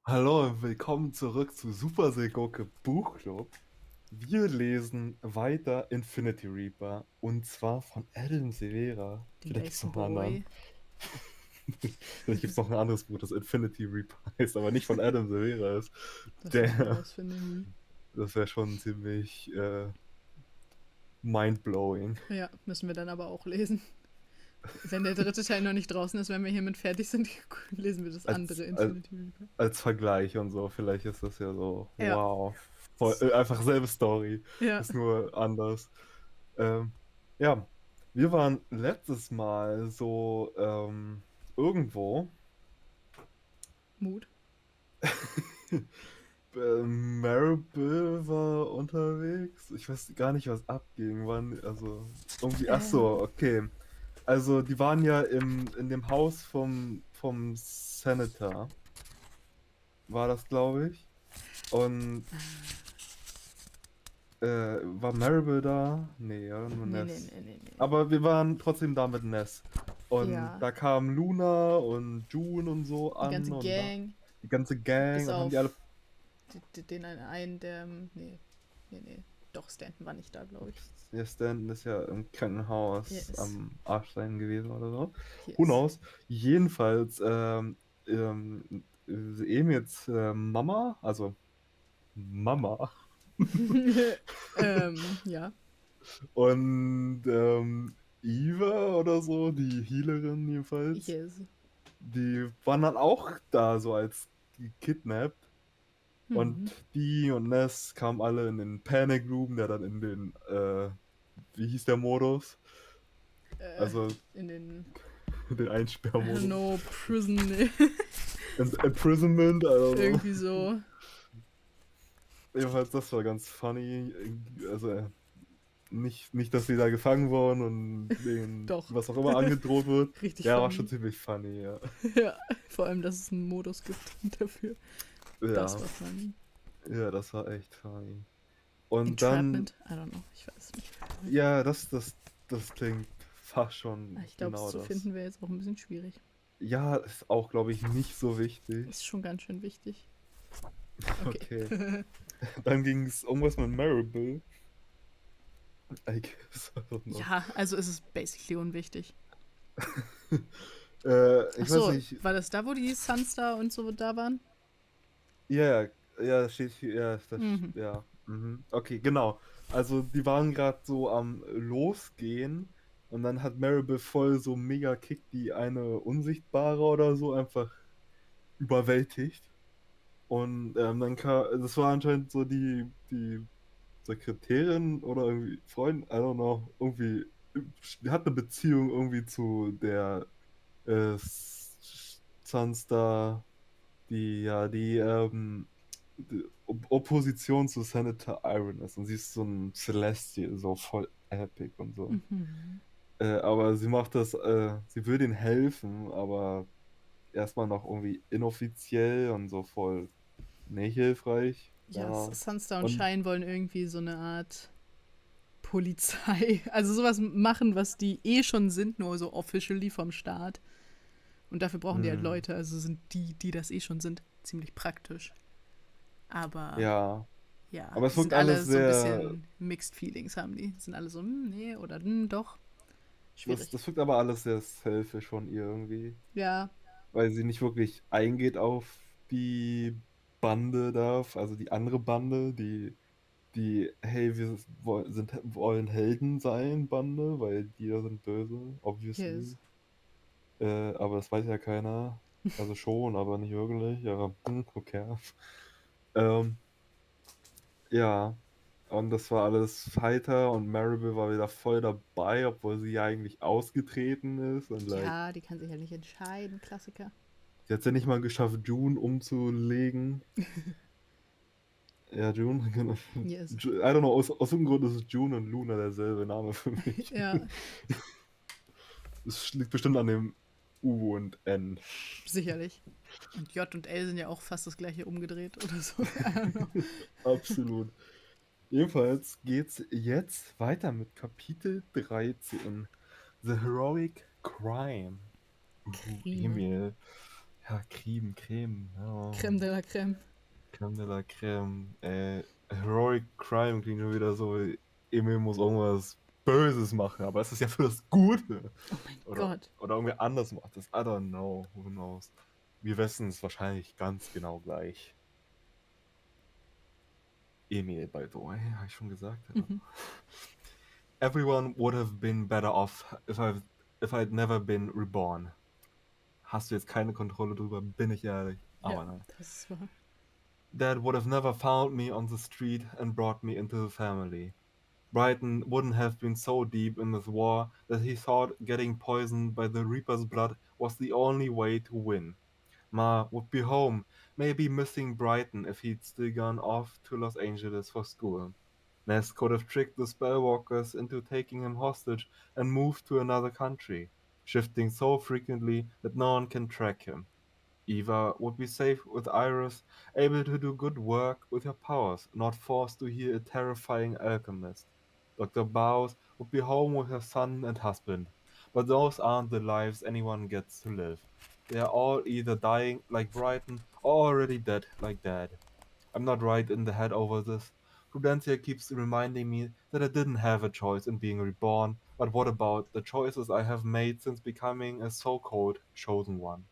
Hallo und willkommen zurück zu Super Segoke Buchclub. Wir lesen weiter Infinity Reaper und zwar von Adam Severa. Den Vielleicht gibt es geilsten noch einen anderen. Boy. Vielleicht gibt es noch ein anderes Buch, das Infinity Reaper heißt, aber nicht von Adam Severa ist. Das müssen wir Der, rausfinden. das wäre schon ziemlich mindblowing. Ja, müssen wir dann aber auch lesen. Wenn der dritte Teil noch nicht draußen ist, wenn wir hiermit fertig sind, lesen wir das andere Als, als, Infinity Reaper. als Vergleich und so, vielleicht ist das ja so, Ja. wow, einfach selbe Story, Ja. ist nur anders. Ähm, ja, wir waren letztes Mal so irgendwo. Mut. Maribel war unterwegs. Ich weiß gar nicht, was abging. Wann, also irgendwie, ach Ähm. so, okay. Also die waren ja in dem Haus vom Senator, war das, glaube ich. Und war Maribel da? Nee, ja, nur Nee, nee, Ness. nee, nee, nee. Aber wir waren trotzdem da mit Ness. Und Ja. da kamen Luna und June und so Die ganze an und da Gang. die ganze Bis Gang und haben die alle. auf den einen, der. Nee. Nee, nee. Doch, Stanton war nicht da, glaube ich. Ups, der Stanton ist ja im Krankenhaus Yes. am Arsch sein gewesen oder so. Who Yes. knows? Jedenfalls, eben jetzt Mama, also Mama Ja. und Eva oder so, die Healerin jedenfalls. Yes. Die waren dann auch da so als gekidnappt. Mhm. Und die und Ness kamen alle in den Panic Room, der dann in den, wie hieß der Modus? Äh, Also in den. den I don't Einsperrmodus. know, Prison. Imprisonment, I don't know. Irgendwie so. Jedenfalls, das war ganz funny. Also, nicht, dass sie da gefangen wurden und denen Doch. was auch immer angedroht wird. Richtig Ja, war schon funny. ziemlich funny, ja. Ja, vor allem, dass es einen Modus gibt dafür. Das Ja, war funny. ja, das war echt funny. Und dann, Entrapment? I don't know, ich weiß nicht. ja, das klingt fast schon Ich glaube, es genau zu das. finden wäre jetzt auch ein bisschen schwierig. Ja, ist auch, glaube ich, nicht so wichtig. Ist schon ganz schön wichtig. Okay. Okay. Dann ging es irgendwas mit Maribel. I guess, I don't know. Ja, also ist es basically unwichtig. Ich Ach weiß so, nicht. war das da, wo die Sunstar und so da waren? Ja, ja, das steht hier, ja, Mhm. ja. Mhm. Okay, genau. Also die waren gerade so am Losgehen und dann hat Maribel voll so mega Kick die eine Unsichtbare oder so einfach überwältigt. Und dann kam, das war anscheinend so die Sekretärin oder irgendwie Freundin, I don't know, irgendwie, die hat eine Beziehung irgendwie zu der Sunstar, die Opposition zu Senator Iron ist. Und sie ist so ein Celestial, so voll epic und so. Mhm. Aber sie macht das, sie will denen helfen, aber erstmal noch irgendwie inoffiziell und so voll nicht hilfreich. Ja, Ja. Sunstar und Und Shine wollen irgendwie so eine Art Polizei. Also sowas machen, was die eh schon sind, nur so officially vom Staat. Und dafür brauchen die halt mh, Leute. Also sind die das eh schon sind, ziemlich praktisch. Aber ja, ja, aber es die sind wirkt alles alle so ein sehr, bisschen Mixed Feelings, haben die. Sind alle so, nee, oder doch. das, Schwierig. das wirkt aber alles sehr selfish von ihr irgendwie. Ja, Weil sie nicht wirklich eingeht auf die Bande da, also die andere Bande, die, hey, wollen Helden sein, Bande, weil die da sind böse, yes. obviously. Aber das weiß ja keiner. Also schon, aber nicht wirklich. Aber who cares? Ähm, ja, und das war alles Fighter und Maribel war wieder voll dabei, obwohl sie ja eigentlich ausgetreten ist. Und like, Ja, die kann sich halt nicht entscheiden, Klassiker. sie hat es ja nicht mal geschafft, June umzulegen. Ja, June, genau. Yes. I don't know, aus irgendeinem Grund ist June und Luna derselbe Name für mich. Ja, Es liegt bestimmt an dem U und N. sicherlich. Und J und L sind ja auch fast das gleiche umgedreht oder so. I don't know. Absolut. Jedenfalls geht's jetzt weiter mit Kapitel 13. The Heroic Crime. Crime. Emil. Ja, Creme. Ja. Creme de la Creme. Creme de la Creme. Heroic Crime klingt schon wieder so, Emil muss irgendwas Böses machen, aber es ist ja für das Gute. Oh mein Oder, Gott. oder irgendwer anders macht das. I don't know. Who knows? Wir wissen es wahrscheinlich ganz genau gleich. Emil, by the way, habe ich schon gesagt. Ja. Mhm. Everyone would have been better off if I'd never been reborn. Hast du jetzt keine Kontrolle drüber, bin ich ehrlich. Ja, Aber nein. das war. Dad would have never found me on the street and brought me into the family. Brighton wouldn't have been so deep in this war that he thought getting poisoned by the Reaper's blood was the only way to win. Ma would be home, maybe missing Brighton if he'd still gone off to Los Angeles for school. Ness could have tricked the Spellwalkers into taking him hostage and moved to another country, shifting so frequently that no one can track him. Eva would be safe with Iris, able to do good work with her powers, not forced to hear a terrifying alchemist. Dr. Bowes would be home with her son and husband. But those aren't the lives anyone gets to live. They are all either dying like Brighton or already dead like Dad. I'm not right in the head over this. Prudencia keeps reminding me that I didn't have a choice in being reborn, but what about the choices I have made since becoming a so-called chosen one?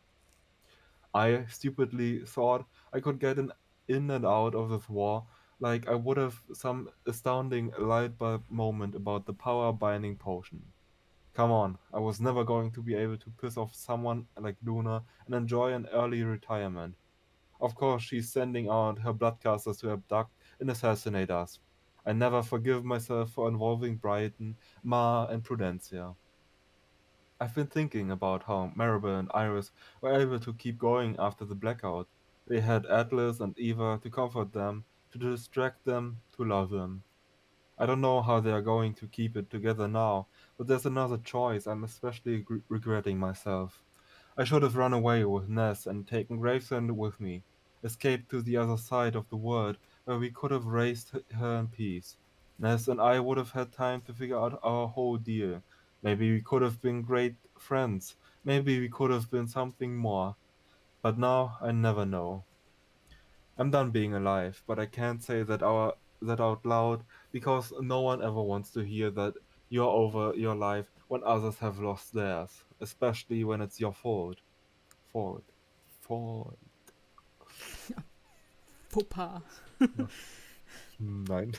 I stupidly thought I could get in and out of this war, like I would have some astounding light bulb moment about the power binding potion. Come on, I was never going to be able to piss off someone like Luna and enjoy an early retirement. Of course, she's sending out her bloodcasters to abduct and assassinate us. I never forgive myself for involving Brighton, Ma, and Prudencia. I've been thinking about how Maribel and Iris were able to keep going after the blackout. They had Atlas and Eva to comfort them, to distract them, to love them. I don't know how they are going to keep it together now, but there's another choice I'm especially regretting myself. I should have run away with Ness and taken Gravesend with me, escaped to the other side of the world where we could have raised her in peace. Ness and I would have had time to figure out our whole deal. Maybe we could have been great friends. Maybe we could have been something more. But now I never know. I'm done being alive, but I can't say that out loud because no one ever wants to hear that you're over your life when others have lost theirs, especially when it's your fault. Fault. Fault. Fauxpas. Ja. Nein.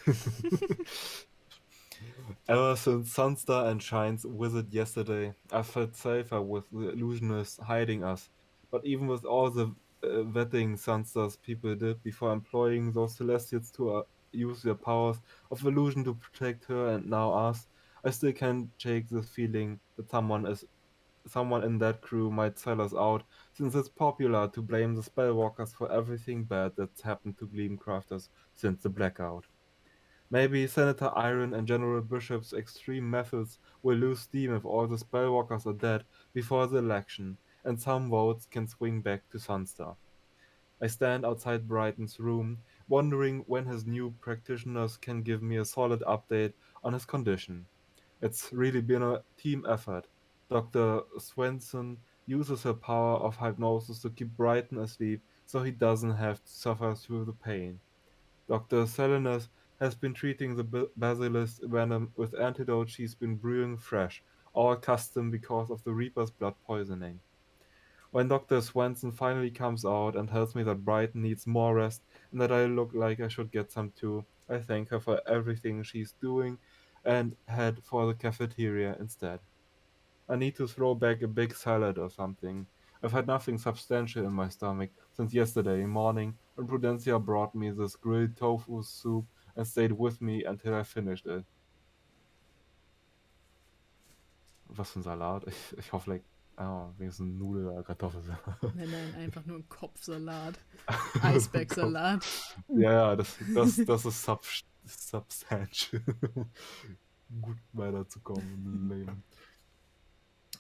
Ever since Sunstar and Shine's visit yesterday, I felt safer with the illusionists hiding us. But even with all the vetting Sunstar's people did before employing those Celestials to use their powers of illusion to protect her and now us, I still can't shake the feeling that someone in that crew might sell us out, since it's popular to blame the Spellwalkers for everything bad that's happened to Gleamcrafters since the blackout. Maybe Senator Iron and General Bishop's extreme methods will lose steam if all the Spellwalkers are dead before the election, and some votes can swing back to Sunstar. I stand outside Brighton's room, wondering when his new practitioners can give me a solid update on his condition. It's really been a team effort. Dr. Swenson uses her power of hypnosis to keep Brighton asleep so he doesn't have to suffer through the pain. Dr. Salinas has been treating the basilisk venom with antidote she's been brewing fresh, all custom because of the Reaper's blood poisoning. When Dr. Swenson finally comes out and tells me that Brighton needs more rest and that I look like I should get some too, I thank her for everything she's doing and head for the cafeteria instead. I need to throw back a big salad or something. I've had nothing substantial in my stomach since yesterday morning when Prudencia brought me this grilled tofu soup and stayed with me until I finished it. Was für ein Salat? Ich hoffe, like, wenigstens Nudel oder Kartoffelsalat. Nein, einfach nur ein Kopfsalat. Eisbergsalat. Ja, das ist substantial. Gut weiterzukommen im Leben.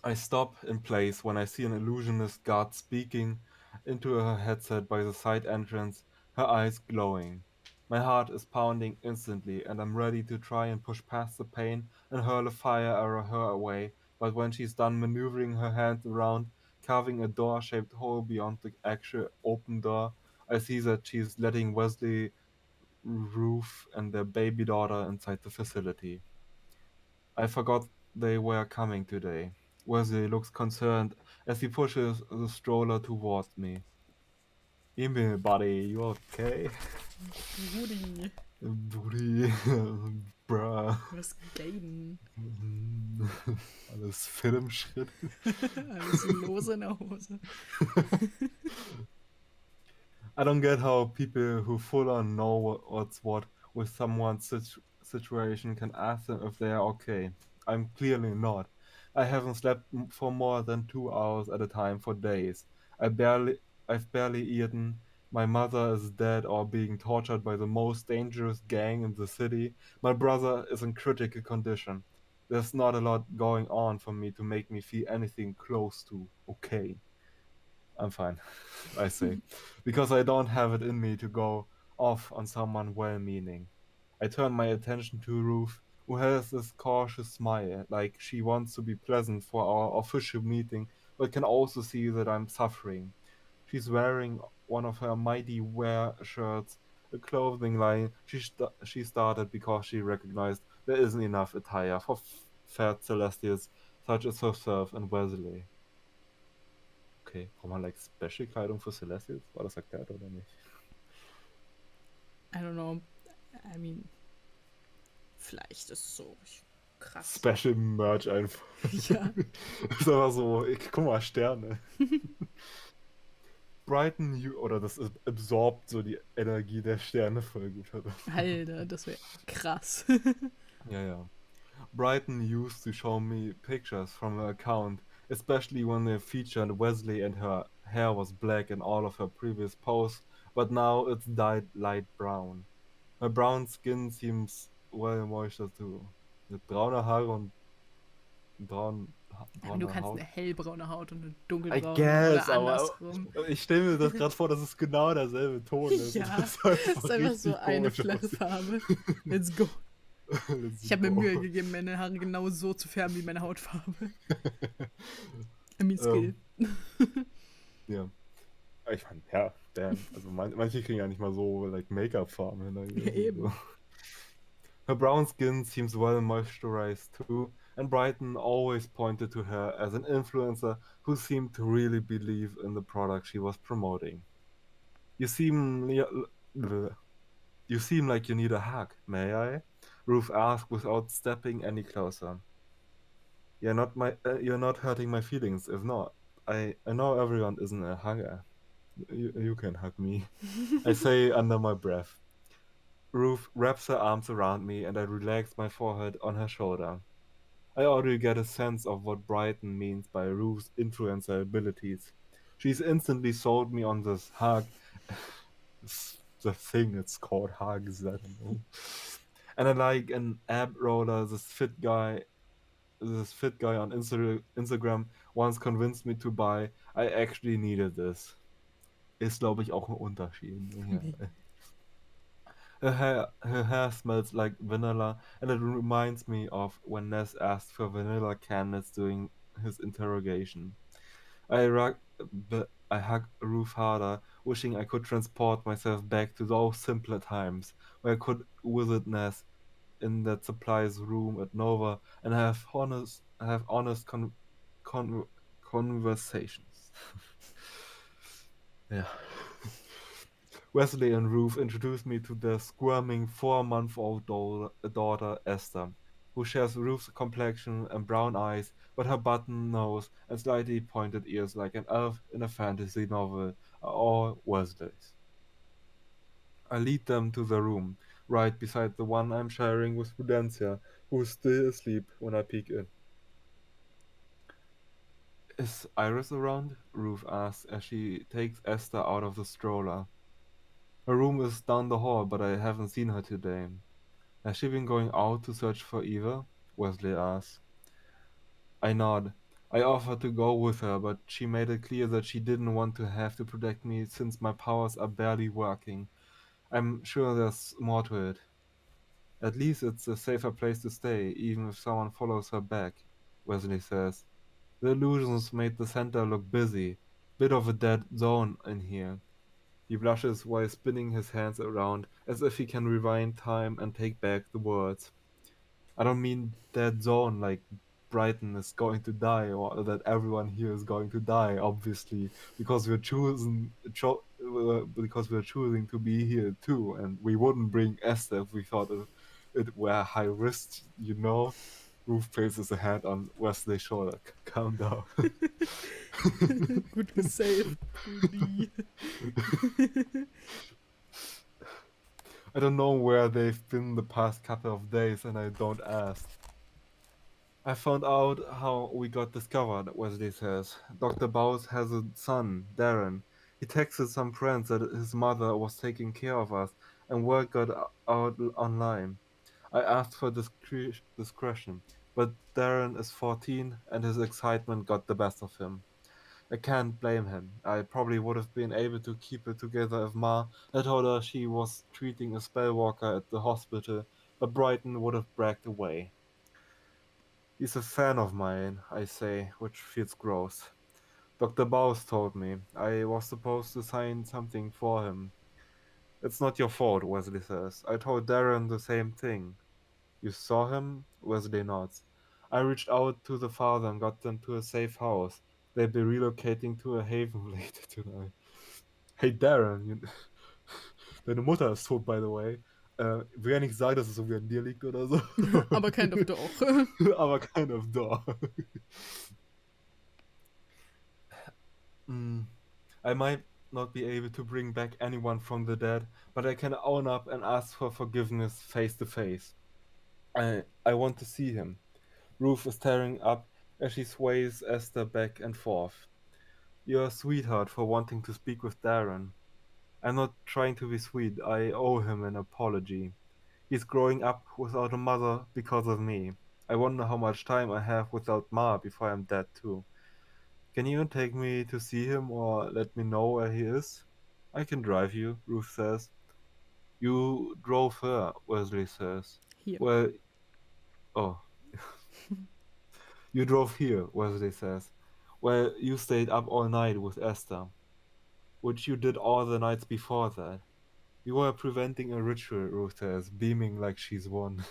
I stop in place when I see an illusionist guard speaking into her headset by the side entrance, her eyes glowing. My heart is pounding instantly, and I'm ready to try and push past the pain and hurl a fire arrow her away, but when she's done maneuvering her hands around, carving a door-shaped hole beyond the actual open door, I see that she's letting Wesley, Ruth, and their baby daughter inside the facility. I forgot they were coming today. Wesley looks concerned as he pushes the stroller towards me. Emil, buddy, you okay? Rudi, Buddy, bruh. was geht denn? Alles fit im Schritt. Alles lose in der Hose. I don't get how people who full on know what's what with someone's situation can ask them if they are okay. I'm clearly not. I haven't slept for more than 2 hours at a time for days. I've barely eaten. My mother is dead or being tortured by the most dangerous gang in the city. My brother is in critical condition. There's not a lot going on for me to make me feel anything close to okay. I'm fine, I say, because I don't have it in me to go off on someone well-meaning. I turn my attention to Ruth, who has this cautious smile, like she wants to be pleasant for our official meeting, but can also see that I'm suffering. She's wearing one of her mighty wear shirts, a clothing line she started because she recognized there isn't enough attire for fat Celestials such as herself and Wesley. Okay, braucht man like Special-Kleidung für Celestials? War das erklärt oder nicht? I don't know. I mean, vielleicht ist es so krass. Special Merch einfach. Ja. Ist einfach so, guck mal, Sterne. Brighton, oder das absorbt so die Energie der Sterne voll gut. Oder? Alter, das wäre krass. Ja. Brighton used to show me pictures from her account, especially when they featured Wesley and her hair was black in all of her previous posts, but now it's dyed light brown. Her brown skin seems well moisturized too. Mit brauner Haare und brauner Du kannst Haut. eine hellbraune Haut und eine I dunkelbraune guess, oder aber andersrum. ich stelle mir das gerade vor, dass es genau derselbe Ton ist. Ja, das ist das ist einfach so richtig eine komisch flache aussieht. Farbe. Let's go. Let's Ich habe mir go. Mühe gegeben, meine Haare genau so zu färben wie meine Hautfarbe. I mean skill. Ja. Ich meine, ja, damn. Also manche kriegen ja nicht mal so like Make-up-Farben hin. Also, Ja, eben. so. Her brown skin seems well moisturized too, and Brighton always pointed to her as an influencer who seemed to really believe in the product she was promoting. You seem like you need a hug, may I? Ruth asked without stepping any closer. You're not hurting my feelings, if not. I know everyone isn't a hugger. You can hug me, I say under my breath. Ruth wraps her arms around me and I relax my forehead on her shoulder. I already get a sense of what Brighton means by Ruth's influencer abilities. She's instantly sold me on this hug. The thing it's called hugs, I don't know. And I like an ab roller, this fit guy on Instagram once convinced me to buy. I actually needed this. Ist, glaube ich, auch ein Unterschied. Ja. Her hair smells like vanilla, and it reminds me of when Ness asked for vanilla candles during his interrogation. I hug Ruth harder, wishing I could transport myself back to those simpler times where I could visit Ness in that supplies room at Nova and have honest conversations. Yeah. Wesley and Ruth introduced me to their squirming 4-month-old daughter Esther, who shares Ruth's complexion and brown eyes, but her button nose and slightly pointed ears like an elf in a fantasy novel are all Wesley's. I lead them to the room, right beside the one I'm sharing with Prudencia, who is still asleep when I peek in. Is Iris around? Ruth asks as she takes Esther out of the stroller. Her room is down the hall, but I haven't seen her today. Has she been going out to search for Eva? Wesley asks. I nod. I offer to go with her, but she made it clear that she didn't want to have to protect me since my powers are barely working. I'm sure there's more to it. At least it's a safer place to stay, even if someone follows her back, Wesley says. The illusions made the center look busy. Bit of a dead zone in here. He blushes while spinning his hands around as if he can rewind time and take back the words. I don't mean dead zone like Brighton is going to die or that everyone here is going to die, obviously, because because we're choosing to be here too, and we wouldn't bring Esther if we thought it were high risk, you know. Ruth places a hand on Wesley's shoulder. Calm down. Gut gesaved, Brudi. I don't know where they've been the past couple of days, and I don't ask. I found out how we got discovered, Wesley says. Dr. Bowes has a son, Darren. He texted some friends that his mother was taking care of us, and word got out online. I asked for discretion, but Darren is 14, and his excitement got the best of him. I can't blame him. I probably would have been able to keep it together if Ma had told her she was treating a spellwalker at the hospital, but Brighton would have bragged away. He's a fan of mine, I say, which feels gross. Dr. Bowes told me I was supposed to sign something for him. It's not your fault, Wesley says. I told Darren the same thing. You saw him? Wesley nods. I reached out to the father and got them to a safe house. They'll be relocating to a haven later tonight. Hey Darren, deine Mutter ist tot, by the way. Will ja nicht sagen, dass es irgendwie an dir liegt oder so. Aber kind of doch. Aber kind of doch. I might not be able to bring back anyone from the dead, but I can own up and ask for forgiveness face to face. I want to see him. Ruth is tearing up as she sways Esther back and forth. You're a sweetheart for wanting to speak with Darren. I'm not trying to be sweet, I owe him an apology. He's growing up without a mother because of me. I wonder how much time I have without Ma before I'm dead too. Can you take me to see him or let me know where he is? I can drive you, Ruth says. You drove her, Wesley says. Hier. Well, oh. You drove here, Wesley says. Well, you stayed up all night with Esther, which you did all the nights before that. You were preventing a ritual, Ruth says, beaming like she's won.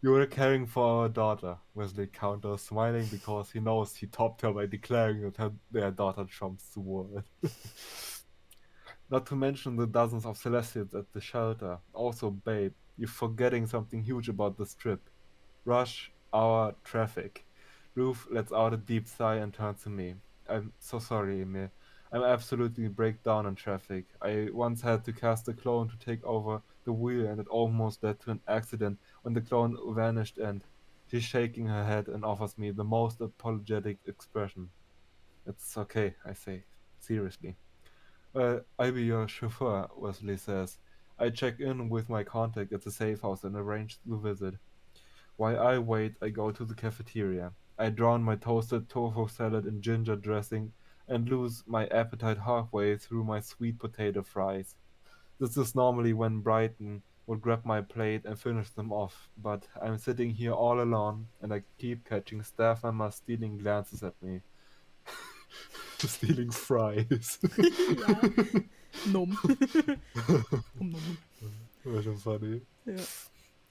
You were caring for our daughter, Wesley counters, smiling because he knows he topped her by declaring that their daughter trumps the world. Not to mention the dozens of Celestials at the shelter. Also, babe, you're forgetting something huge about this trip. Rush hour traffic. Ruth lets out a deep sigh and turns to me. I'm so sorry, Emil. I'm absolutely break down in traffic. I once had to cast a clone to take over the wheel and it almost led to an accident when the clone vanished and she's shaking her head and offers me the most apologetic expression. It's okay, I say, seriously. I'll be your chauffeur, Wesley says. I check in with my contact at the safe house and arrange the visit. While I wait, I go to the cafeteria. I drown my toasted tofu salad in ginger dressing and lose my appetite halfway through my sweet potato fries. This is normally when Brighton would grab my plate and finish them off, but I'm sitting here all alone and I keep catching staff members stealing glances at me. Stealing fries. Ja. Nom. Nom. Which is funny. Ja.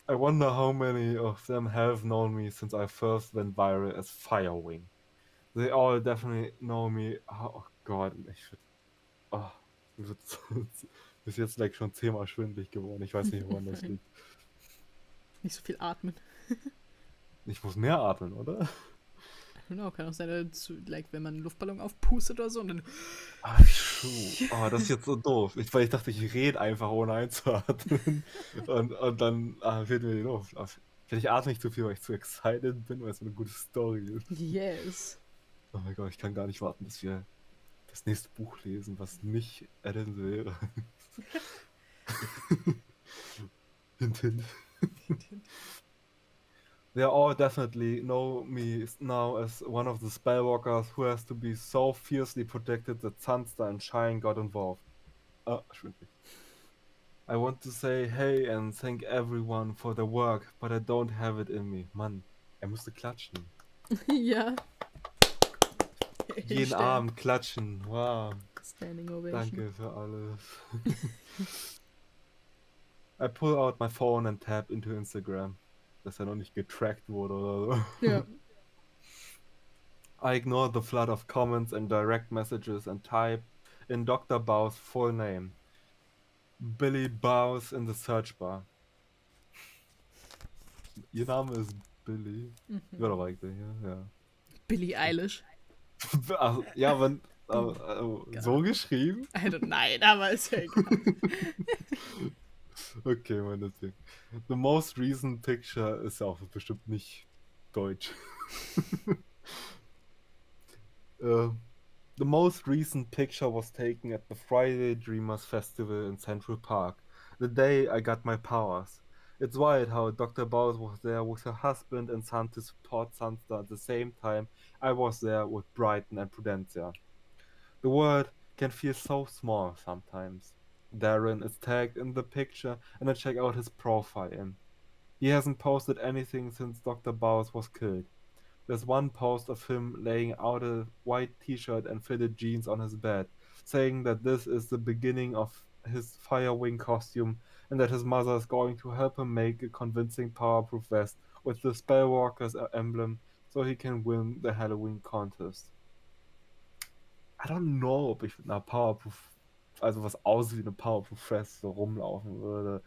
I wonder how many of them have known me since I first went viral as Firewing. They all definitely know me. Oh Gott, mir wird bis jetzt like schon 10-mal schwindelig geworden. Ich weiß nicht, woran das liegt. Nicht so viel atmen. Ich muss mehr atmen, oder? I don't know, kann auch sein, like, wenn man einen Luftballon aufpustet oder so und dann. Das ist jetzt so doof. Weil ich dachte, ich rede einfach ohne einzuatmen. und dann fehlt mir die Luft. Vielleicht atme ich zu viel, weil ich zu excited bin, weil es so eine gute Story ist. Yes. Oh mein Gott, ich kann gar nicht warten, bis wir das nächste Buch lesen, was nicht Adams wäre. Hint, hint. They all definitely know me now as one of the spellwalkers who has to be so fiercely protected that Sunstar and Shine got involved. Schwindelig. I want to say hey and thank everyone for their work, but I don't have it in me. Mann, er musste klatschen. Ja. Jeden Stimmt. Abend klatschen. Wow. Standing Ovation. Danke für alles. I pull out my phone and tap into Instagram. Dass er noch nicht getrackt wurde oder so. Ja. I ignore the flood of comments and direct messages and type in Dr. Bau's full name. Billy Baus in the search bar. Ihr Name ist Billy? Ja, doch eigentlich, ja. Billie Eilish. Also, ja, so geschrieben? Nein, aber ist ja egal. Okay, meinetwegen. The most recent picture ist ja auch bestimmt nicht deutsch. The most recent picture was taken at the Friday Dreamers Festival in Central Park, the day I got my powers. It's wild how Dr. Bowles was there with her husband and son to support Sunster at the same time I was there with Brighton and Prudencia. The world can feel so small sometimes. Darren is tagged in the picture and I check out his profile. He hasn't posted anything since Dr. Bowles was killed. There's one post of him laying out a white t-shirt and fitted jeans on his bed, saying that this is the beginning of his Firewing costume and that his mother is going to help him make a convincing powerproof vest with the Spellwalker's emblem so he can win the Halloween contest. I don't know, ob ich mit einer Powerproof, also was aussieht wie eine Powerproof Vest, so rumlaufen würde.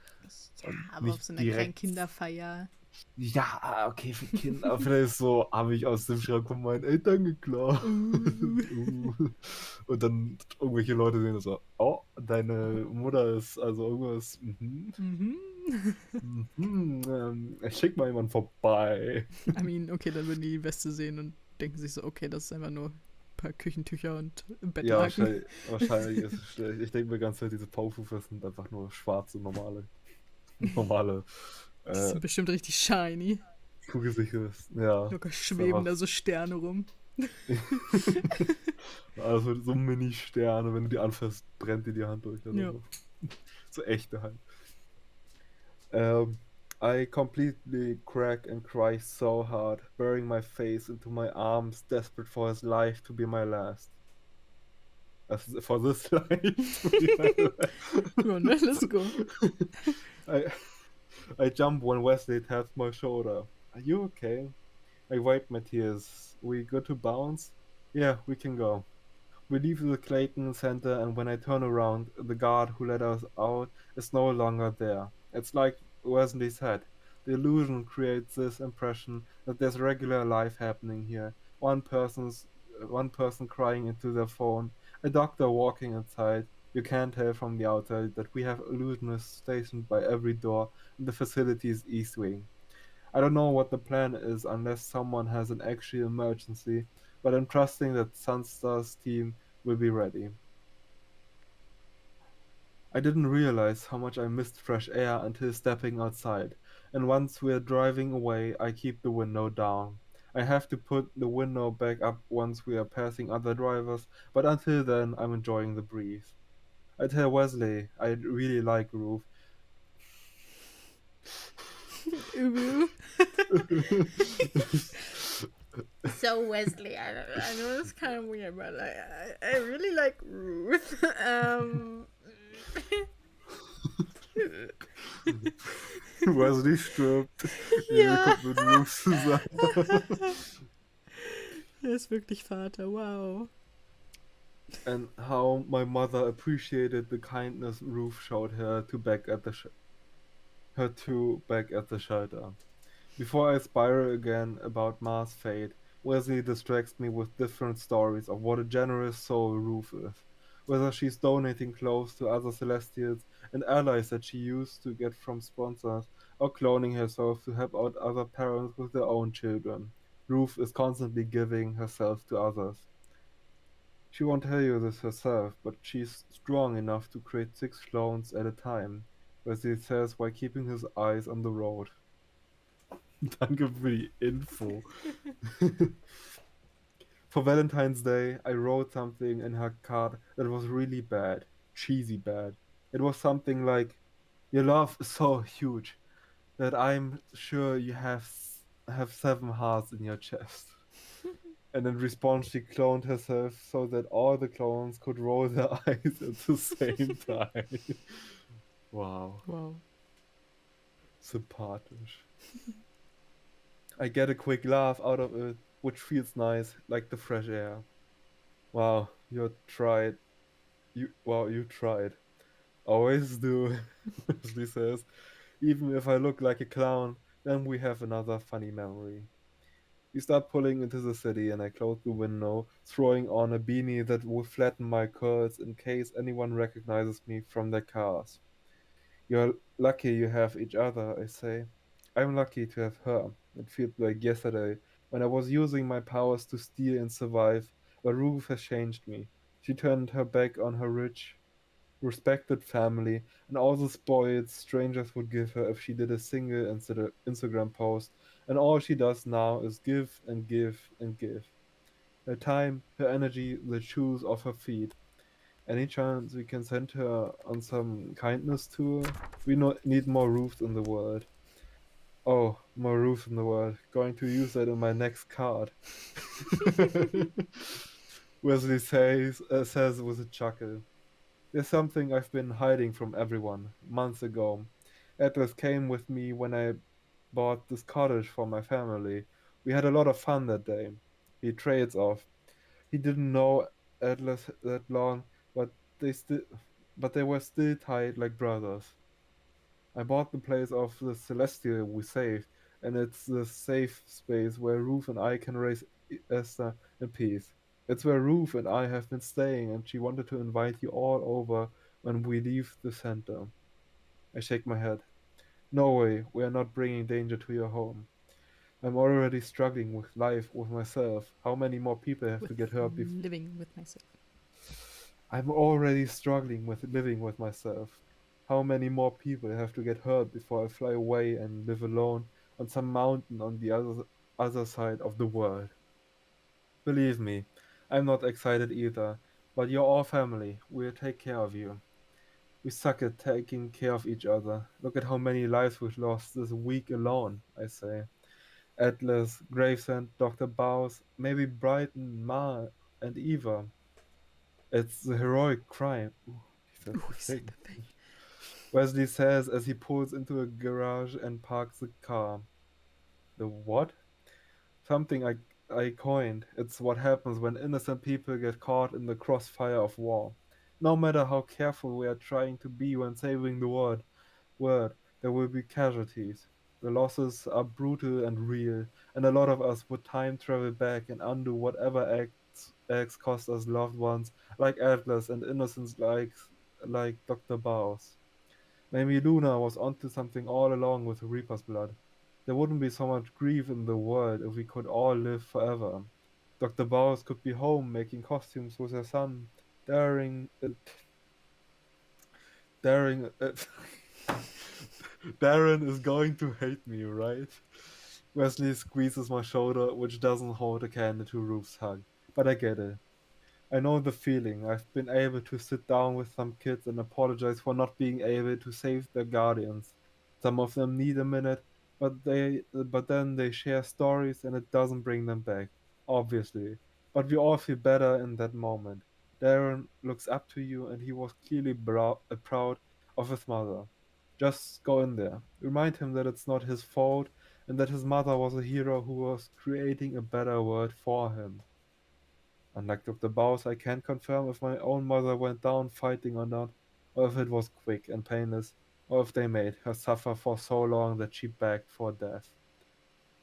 Ja, Und aber nicht auf so einer direkt- kleinen Kinderfeier. Ja, okay, für Kinder. Aber vielleicht ist so, habe ich aus dem Schrank von meinen Eltern geklaut. Und dann irgendwelche Leute sehen so, oh, deine Mutter ist also irgendwas. Schick mal jemanden vorbei. I mean, okay, dann würden die die Weste sehen und denken sich so, okay, das ist einfach nur ein paar Küchentücher und Ja, Bettlaken. wahrscheinlich ist es schlecht. Ich denke mir ganz Zeit, diese Powerpuffs sind einfach nur schwarze, normale Die sind bestimmt richtig shiny. Kugelsicheres. Ja. Locker schweben da so Sterne rum. Also so Mini-Sterne, wenn du die anfasst, brennt dir die Hand durch. Also Ja. so echte halt. I completely crack and cry so hard, burying my face into my arms, desperate for his life to be my last. For this life to be my last. Ja, ne, let's go. I jump when Wesley taps my shoulder. Are you okay? I wipe my tears. We good to bounce? Yeah, we can go. We leave the Clayton Center, and when I turn around, the guard who let us out is no longer there. It's like Wesley said. The illusion creates this impression that there's regular life happening here. One person crying into their phone, a doctor walking inside. You can't tell from the outside that we have illusionists stationed by every door in the facility's east wing. I don't know what the plan is unless someone has an actual emergency, but I'm trusting that Sunstar's team will be ready. I didn't realize how much I missed fresh air until stepping outside, and once we're driving away, I keep the window down. I have to put the window back up once we are passing other drivers, but until then, I'm enjoying the breeze. I tell Wesley I really like Roof. Übel. So Wesley, I know it's kind of weird, but like, I really like Ruth. Wesley stirbt. Ja. Kommt mit Roof zusammen. Er ist wirklich Vater, wow. And how my mother appreciated the kindness Ruth showed her to back at the shelter. Before I spiral again about Ma's fate, Wesley distracts me with different stories of what a generous soul Ruth is. Whether she's donating clothes to other Celestials and allies that she used to get from sponsors, or cloning herself to help out other parents with their own children. Ruth is constantly giving herself to others. She won't tell you this herself, but she's strong enough to create 6 clones at a time, Wesley says while keeping his eyes on the road. Danke für die Info. For Valentine's Day, I wrote something in her card that was really bad, cheesy bad. It was something like, "Your love is so huge that I'm sure you have 7 hearts in your chest." And in response, she cloned herself so that all the clones could roll their eyes at the same time. Wow, Wow. sympathisch. I get a quick laugh out of it, which feels nice, like the fresh air. Wow, you tried. You tried. Always do, she says. Even if I look like a clown, then we have another funny memory. We start pulling into the city, and I close the window, throwing on a beanie that will flatten my curls in case anyone recognizes me from their cars. You're lucky you have each other, I say. I'm lucky to have her. It feels like yesterday, when I was using my powers to steal and survive, but Ruth has changed me. She turned her back on her rich, respected family and all the spoils strangers would give her if she did a single Instagram post, and all she does now is give and give and give. Her time, her energy, the shoes off her feet. Any chance we can send her on some kindness tour? We need more roofs in the world. Oh, more roofs in the world. Going to use that in my next card. Wesley says with a chuckle. There's something I've been hiding from everyone. Months ago, Atlas came with me when I bought this cottage for my family. We had a lot of fun that day. He trades off. He didn't know Atlas that long, but they still, but they were still tied like brothers. I bought the place of the Celestial we saved, and it's the safe space where Ruth and I can raise Esther in peace. It's where Ruth and I have been staying, and she wanted to invite you all over when we leave the center. I shake my head. No way, we are not bringing danger to your home. I'm already struggling with life with myself. How many more people have to With get hurt before? living with myself. I'm already struggling with living with myself. How many more people have to get hurt before I fly away and live alone on some mountain on the other side of the world? Believe me, I'm not excited either, but you're all family. We'll take care of you. We suck at taking care of each other. Look at how many lives we've lost this week alone, I say. Atlas, Gravesend, Dr. Bowes, maybe Brighton, Ma, and Eva. It's the heroic crime. Ooh, he said Ooh, the he said thing. the thing. Wesley says as he pulls into a garage and parks the car. The what? Something I coined. It's what happens when innocent people get caught in the crossfire of war. No matter how careful we are trying to be when saving the world, there will be casualties. The losses are brutal and real, and a lot of us would time travel back and undo whatever acts cost us loved ones like Atlas and innocents like Dr. Baus. Maybe Luna was onto something all along with the Reaper's blood. There wouldn't be so much grief in the world if we could all live forever. Dr. Bowers could be home making costumes with her son, daring, daring. Darren is going to hate me, right? Wesley squeezes my shoulder, which doesn't hold a candle to Ruth's hug. But I get it. I know the feeling. I've been able to sit down with some kids and apologize for not being able to save their guardians. Some of them need a minute, but then they share stories and it doesn't bring them back, obviously. But we all feel better in that moment. Darren looks up to you and he was clearly proud of his mother. Just go in there. Remind him that it's not his fault and that his mother was a hero who was creating a better world for him. Unlike Dr. Bowes, I can't confirm if my own mother went down fighting or not, or if it was quick and painless, or if they made her suffer for so long that she begged for death.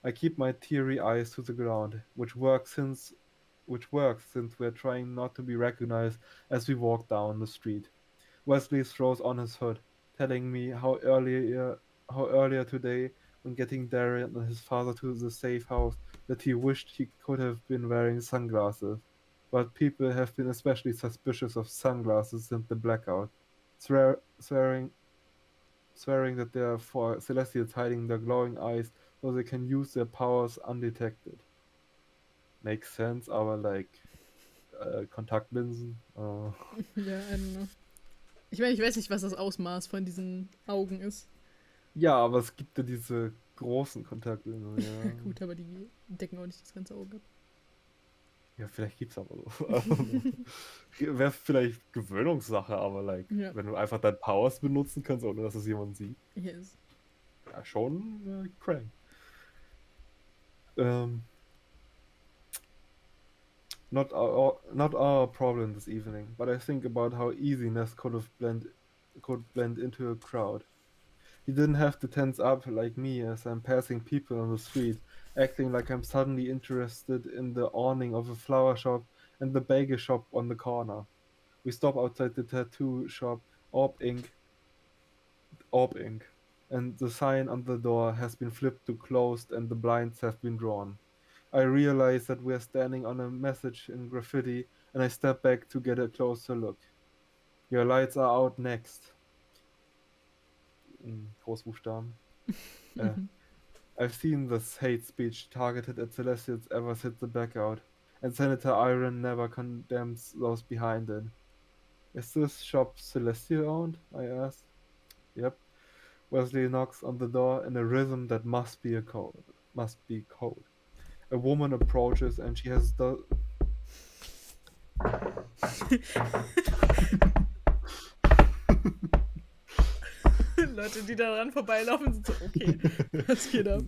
I keep my teary eyes to the ground, which works since we're trying not to be recognized as we walk down the street. Wesley throws on his hood, telling me how earlier today, when getting Darren and his father to the safe house, that he wished he could have been wearing sunglasses. But people have been especially suspicious of sunglasses since the blackout, swearing that they are for Celestials hiding their glowing eyes so they can use their powers undetected. Makes sense, aber like Kontaktlinsen. Ja, I don't know. Ich meine, ich weiß nicht, was das Ausmaß von diesen Augen ist. Ja, aber es gibt ja diese großen Kontaktlinsen, ja. Gut, aber die decken auch nicht das ganze Auge ab. Ja, vielleicht gibt's aber so. Wäre vielleicht Gewöhnungssache, aber like, Ja. wenn du einfach deine Powers benutzen kannst, ohne dass es jemand sieht, Yes. ja, schon crank. Ähm, not our problem this evening, but I think about how easy Ness could blend into a crowd. He didn't have to tense up like me as I'm passing people on the street, acting like I'm suddenly interested in the awning of a flower shop and the bagel shop on the corner. We stop outside the tattoo shop, Orb Inc., Orb Inc., and the sign on the door has been flipped to closed and the blinds have been drawn. I realize that we're standing on a message in graffiti and I step back to get a closer look. Your lights are out next. In Großbuchstaben. I've seen this hate speech targeted at Celestials ever since the blackout, and Senator Iron never condemns those behind it. Is this shop Celestial owned? I asked. Yep. Wesley knocks on the door in a rhythm that must be a code. Must be code. A woman approaches and she has Leute, die daran vorbeilaufen, sind so, okay, was geht ab?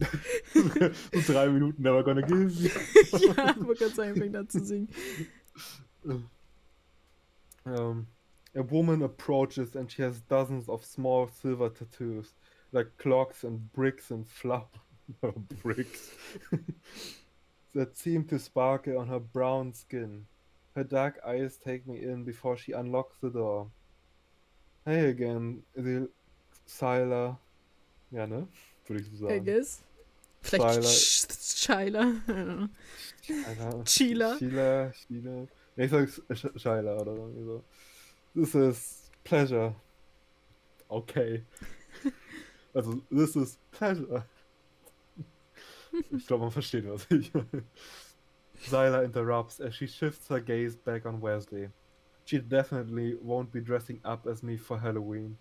so 3 Minuten never gonna give. Ja, man kann sagen, fängt an zu singen. A woman approaches and she has dozens of small silver tattoos, like clocks and bricks and flower bricks that seem to sparkle on her brown skin. Her dark eyes take me in before she unlocks the door. Hey again, Siler. Ja, ne? Würde ich so I sagen. guess. Vielleicht Shyla. Shyla. I don't know. Sheila. Sheila. Sheila. Nee, ich sag Shyla oder irgendwie so. This is pleasure. Okay. Also, this is pleasure. Ich glaube, man versteht, was ich meine. Zyla interrupts as she shifts her gaze back on Wesley. She definitely won't be dressing up as me for Halloween.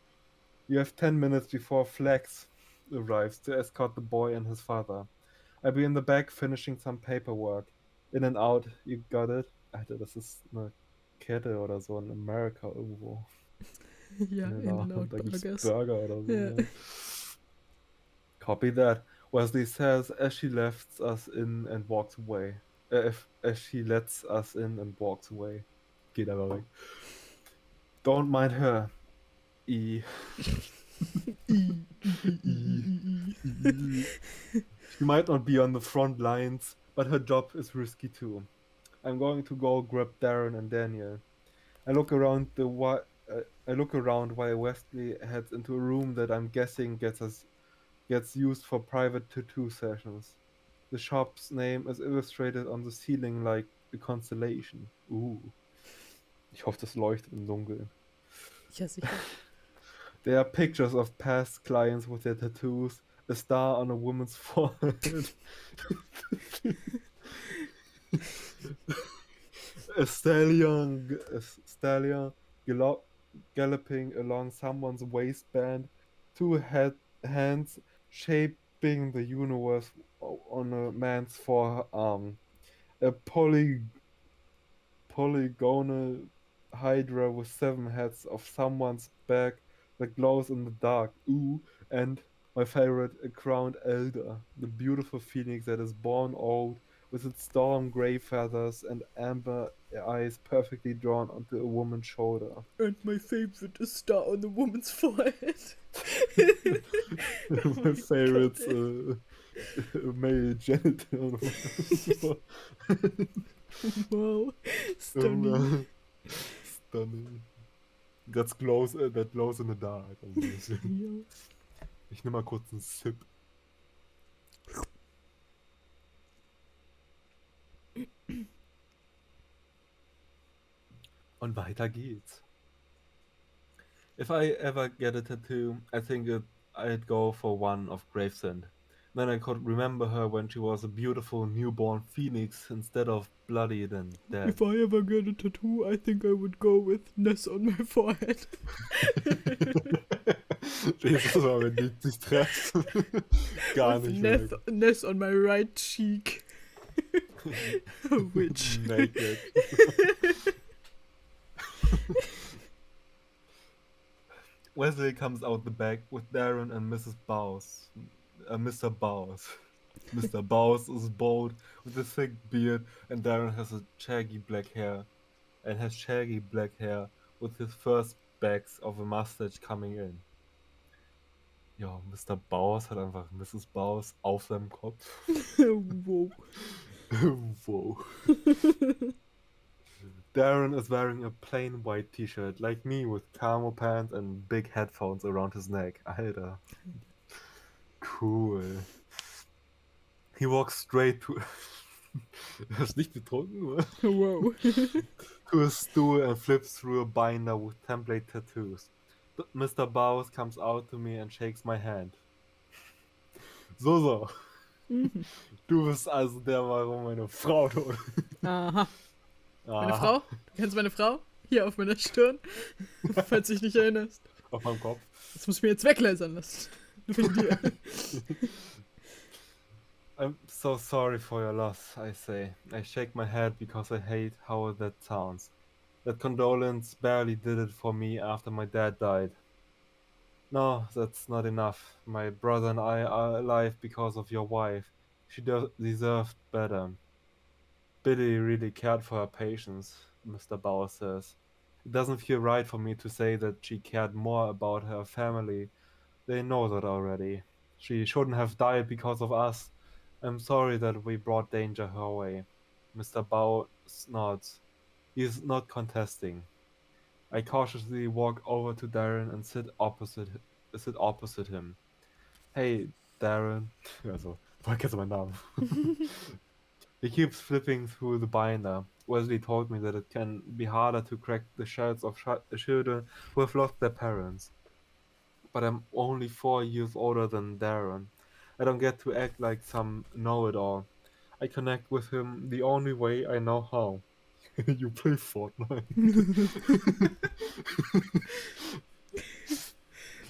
You have 10 minutes before Flex arrives to escort the boy and his father. I'll be in the back finishing some paperwork. In and out, you got it? Alter, das ist eine Kette oder so in Amerika irgendwo. Ja, in and out Da gibt's Burgers. Burger oder so. Ja. Ja. Copy that, Wesley says as she lets us in and walks away. As she lets us in and walks away. Geht aber weg. Don't mind her. She might not be on the front lines, but her job is risky too. I'm going to go grab Darren and Daniel. I look around while Wesley heads into a room that I'm guessing gets used for private tattoo sessions. The shop's name is illustrated on the ceiling like a constellation. Ich hoffe, das leuchtet im Dunkeln. Ja, sicher. There are pictures of past clients with their tattoos, a star on a woman's forehead, a stallion galloping along someone's waistband, two hands shaping the universe on a man's forearm, a polygonal hydra with 7 heads of someone's back that glows in the dark. And my favorite, a crowned elder, the beautiful phoenix that is born old with its storm gray feathers and amber eyes perfectly drawn onto a woman's shoulder. And my favorite, a star on the woman's forehead. My favorite's male genital. Wow, stunning. Stunning. That glows in the dark. Ja. Ich nehme mal kurz einen Sip. Und weiter geht's. If I ever get a tattoo, I think I'd go for one of Gravesend. Then I could remember her when she was a beautiful newborn phoenix instead of bloodied and dead. If I ever get a tattoo, I think I would go with Ness on my forehead. Jesus, aber wenn die sich treffen. Gar nicht. Ness on my right cheek. Witch. Naked. Wesley comes out the back with Darren and Mrs. Bowes. Mr. Bowes. Mr. Bowes is bald with a thick beard, and Darren has shaggy black hair with his first bags of a mustache coming in. Ja, Mr. Bowes hat einfach Mrs. Bowes auf seinem Kopf. Wow. Wow. Darren is wearing a plain white t-shirt, like me, with camo pants and big headphones around his neck. Alter. Cool. He walks straight to... Er ist nicht betrunken, oder? Wow. To a stool and flips through a binder with template tattoos. Mr. Bowes comes out to me and shakes my hand. So. Du bist also der, warum meine Frau tot. Aha. Meine Frau? Du kennst meine Frau? Hier auf meiner Stirn. Falls du dich nicht erinnerst. Auf meinem Kopf. Das muss ich mir jetzt weglasern lassen. Wegen dir. I'm so sorry for your loss, I say. I shake my head because I hate how that sounds. That condolence barely did it for me after my dad died. No, that's not enough. My brother and I are alive because of your wife. She deserved better. Billy really cared for her patients, Mr. Bauer says. It doesn't feel right for me to say that she cared more about her family. They know that already. She shouldn't have died because of us. I'm sorry that we brought danger her way. Mr. Bauer nods. He's not contesting. I cautiously walk over to Darren and sit opposite him. Hey, Darren. Also, woher kennst du meinen Namen? He keeps flipping through the binder. Wesley told me that it can be harder to crack the shells of children who have lost their parents. But I'm only 4 years older than Darren. I don't get to act like some know-it-all. I connect with him the only way I know how. You play Fortnite.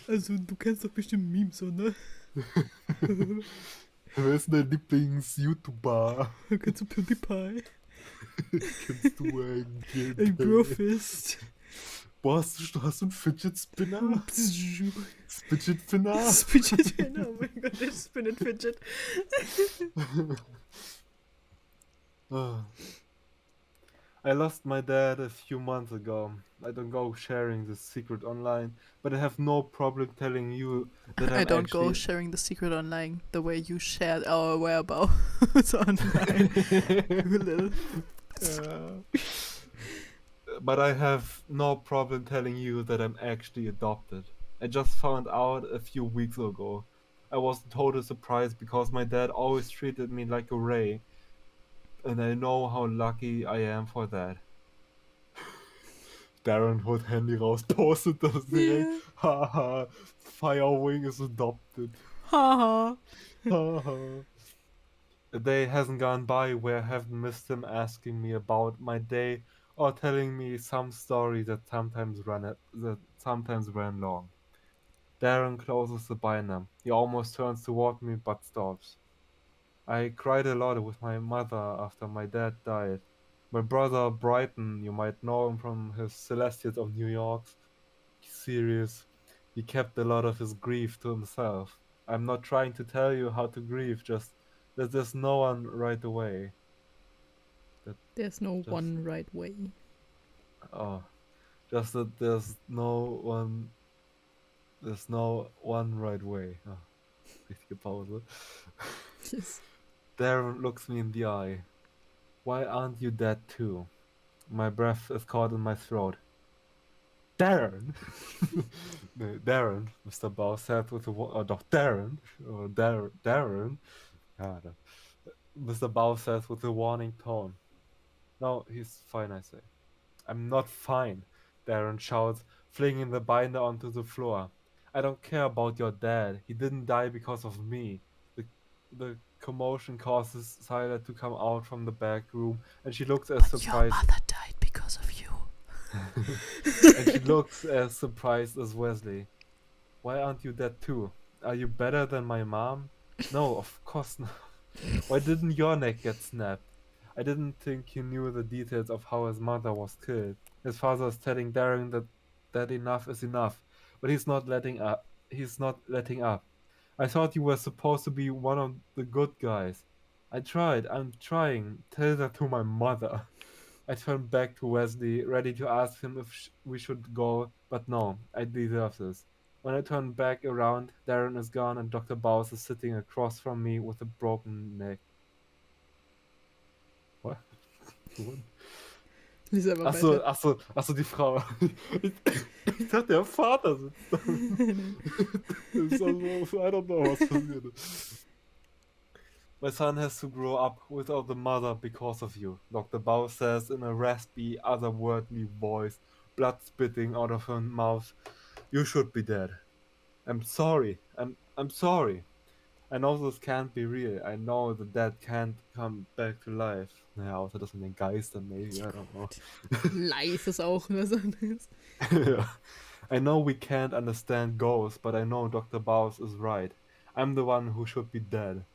Also, du kennst doch bestimmt Memes, oder? Wer ist dein Lieblings-YouTuber? Kennst du PewDiePie? Kennst du eigentlich? Ein Brofist. Boah, hast du einen Fidget Spinner? Fidget Spinner? Fidget Spinner, oh mein Gott, der Spin and Fidget. I lost my dad a few months ago. I don't go sharing this secret online, but I have no problem telling you that I don't go sharing the secret online the way you shared our whereabouts online. Little. But I have no problem telling you that I'm actually adopted. I just found out a few weeks ago. I was totally surprised because my dad always treated me like a ray, and I know how lucky I am for that. Darren holt Handy raus, postet das direkt. Haha, Firewing is adopted. Haha. Haha. A day hasn't gone by where I haven't missed him asking me about my day or telling me some story that sometimes ran long. Darren closes the binder. He almost turns toward me but stops. I cried a lot with my mother after my dad died. My brother Brighton, you might know him from his Celestials of New York series. He kept a lot of his grief to himself. I'm not trying to tell you how to grieve, just that there's no one right away. There's no one right way. Oh, just that there's no one right way. Oh, richtige Pause. Yes. Darren looks me in the eye. Why aren't you dead too? My breath is caught in my throat. Darren! No, Darren, Mr. Bauer said with a... Darren! Or Darren! Ja, Mr. Bauer says with a warning tone. No, he's fine, I say. I'm not fine, Darren shouts, flinging the binder onto the floor. I don't care about your dad. He didn't die because of me. The commotion causes Siler to come out from the back room, and she looks as surprised. Your mother died because of you. And she looks as surprised as Wesley. Why aren't you dead too? Are you better than my mom? No, of course not. Why didn't your neck get snapped? I didn't think he knew the details of how his mother was killed. His father is telling Darren that enough is enough, but he's not letting up. He's not letting up. I thought you were supposed to be one of the good guys. I tried. I'm trying. Tell that to my mother. I turned back to Wesley, ready to ask him if we should go, but no, I deserve this. When I turned back around, Darren is gone and Dr. Bowes is sitting across from me with a broken neck. What? What? Lies aber weiter. Achso, die Frau. Ich dachte, der Vater sitzt da. Das ist also, I don't know, was passiert ist. My son has to grow up without the mother because of you, Dr. Bao says in a raspy, otherworldly voice, blood spitting out of her mouth. You should be dead. I'm sorry. I'm sorry. I know this can't be real. I know the dead can't come back to life. Naja, außer das mit den Geistern, maybe, I don't know. Life ist auch was anderes. Yeah. I know we can't understand ghosts, but I know Dr. Bowes is right. I'm the one who should be dead.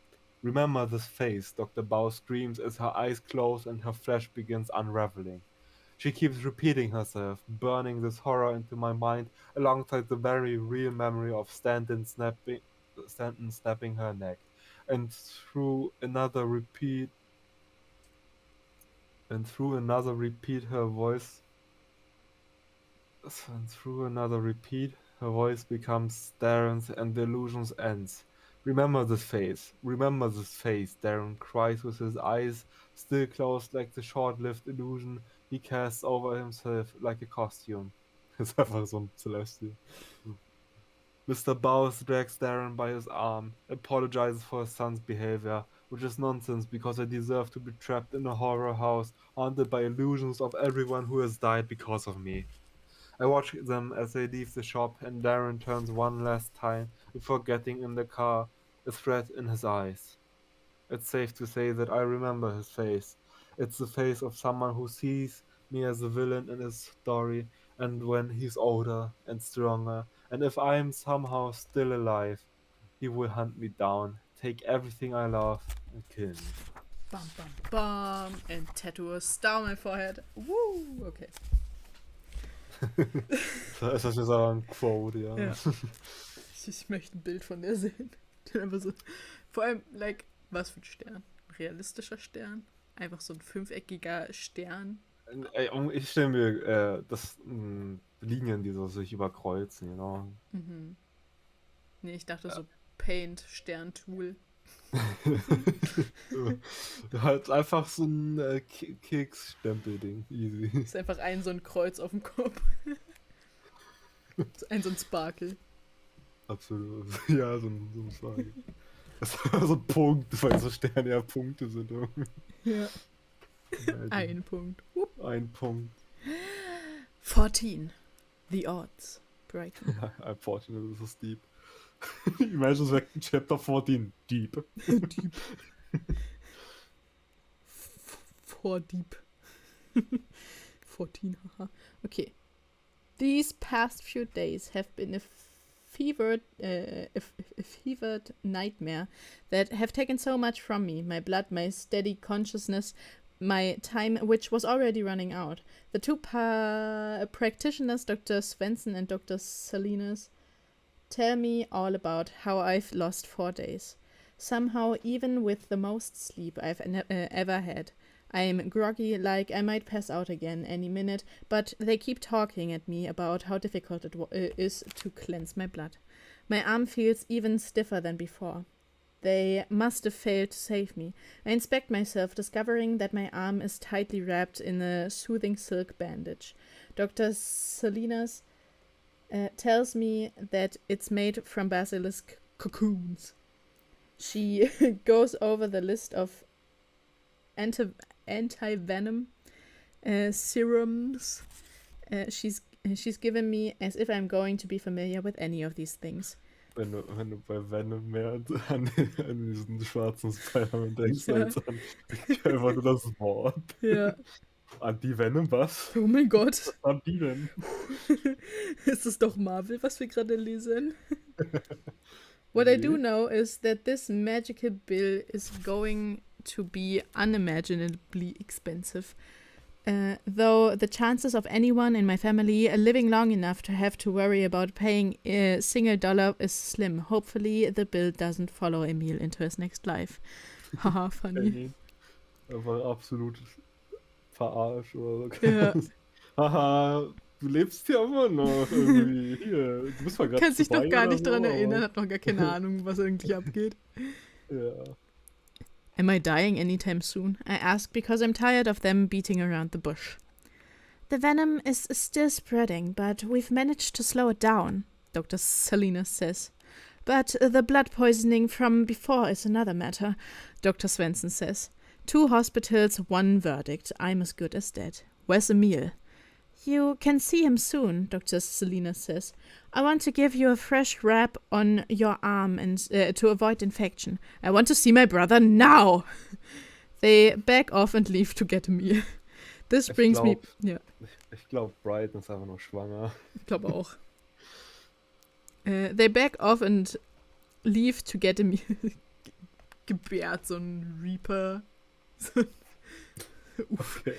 Remember this face, Dr. Bowes screams as her eyes close and her flesh begins unraveling. She keeps repeating herself, burning this horror into my mind alongside the very real memory of Stanton snapping her neck. And through another repeat her voice becomes Darren's and the illusion ends. Remember this face, Darren cries with his eyes still closed like the short-lived illusion he casts over himself like a costume. Ist einfach so ein Celestial. Mr. Bowes drags Darren by his arm, apologizes for his son's behavior, which is nonsense because I deserve to be trapped in a horror house haunted by illusions of everyone who has died because of me. I watch them as they leave the shop and Darren turns one last time before getting in the car, a threat in his eyes. It's safe to say that I remember his face. It's the face of someone who sees me as a villain in his story, and when he's older and stronger, and if I'm somehow still alive, he will hunt me down, take everything I love, and kill me. Bam, bam, bam. And tattoo a star on my forehead. Woo! Okay. Das ist jetzt aber ein Quote, ja. Ja. Ich möchte ein Bild von der sehen. Einfach so. Vor allem, like, was für ein Stern? Realistischer Stern? Einfach so ein 5-eckiger Stern? Ich stelle mir Linien, die so sich überkreuzen, genau. Mhm. Nee, ich dachte so Paint, Sterntool. Halt einfach so ein Keksstempel-Ding. Easy. Ist einfach so ein Kreuz auf dem Kopf. So ein Sparkle. Absolut. Ja, so ein Sparkle. Das ist so ein Punkt, weil so Sterne ja Punkte sind. Ja. Ein Punkt. Ein Punkt. 14. The odds. Breaking. Unfortunately, this is deep. Imagine it's like chapter 14. Deep. Deep. For deep. 14, haha. Okay. These past few days have been a fevered nightmare that have taken so much from me. My blood, my steady consciousness, my time, which was already running out. The two practitioners, Dr. Svensson and Dr. Salinas, tell me all about how I've lost 4 days. Somehow, even with the most sleep I've ever had, I'm groggy, like I might pass out again any minute, but they keep talking at me about how difficult it is to cleanse my blood. My arm feels even stiffer than before. They must have failed to save me. I inspect myself, discovering that my arm is tightly wrapped in a soothing silk bandage. Dr. Salinas tells me that it's made from basilisk cocoons. She goes over the list of anti-venom serums she's given me, as if I'm going to be familiar with any of these things. Wenn du bei Venom mehr an diesen schwarzen Spider-Man denkst, als an einfach nur das Wort. Ja. Anti-Venom, was? Oh mein Gott. Was haben die denn? Ist es doch Marvel, was wir gerade lesen? What I do know is that this magical bill is going to be unimaginably expensive. Though the chances of anyone in my family living long enough to have to worry about paying a single dollar is slim. Hopefully the bill doesn't follow Emil into his next life. Haha, funny. Einfach absolut verarscht oder so. Ja. Haha, du lebst hier immer noch irgendwie. Hier, du bist mal gerade Kann sich doch dabei gar oder nicht dran so, erinnern, aber hat noch gar keine Ahnung, was eigentlich abgeht. ja. Am I dying anytime soon? I ask because I'm tired of them beating around the bush. The venom is still spreading, but we've managed to slow it down, Dr. Salinas says. But the blood poisoning from before is another matter, Dr. Svensson says. 2 hospitals, 1 verdict. I'm as good as dead. Where's Emil? You can see him soon, Dr. Salinas says. I want to give you a fresh wrap on your arm and to avoid infection. I want to see my brother now. They back off and leave to get Emil. This brings me... Ja. Ich glaube, Brighton ist einfach nur schwanger. Ich glaube auch. They back off and leave to get Emil. Gebärt so ein Reaper. Okay.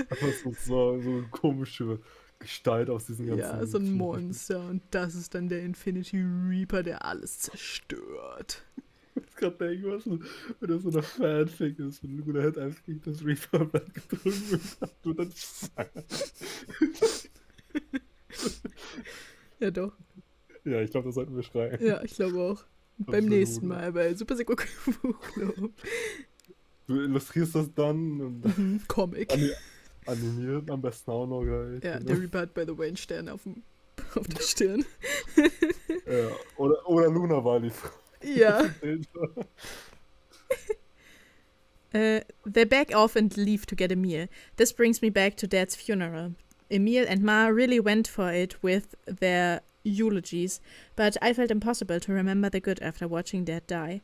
Aber so eine komische Gestalt aus diesen ganzen... Ja, so ein Monster. Und das ist dann der Infinity Reaper, der alles zerstört. Ich gerade denken, was wenn das so eine Fanfic ist und Luna hätte einfach gegen das Reaper-Band gedrückt und dann... Ja, doch. Ja, ich glaube, das sollten wir schreiben. Ja, ich glaube auch. Beim nächsten Mal bei Super Seko Buchclub. Du illustrierst das dann und Comic. Animiert am besten auch noch gleich. Ja, der Reaper hat, by the way, einen Stern auf der Stirn. Ja, oder Luna war die Frau. Ja. They back off and leave to get Emil. This brings me back to Dad's funeral. Emil and Ma really went for it with their eulogies, but I felt impossible to remember the good after watching Dad die.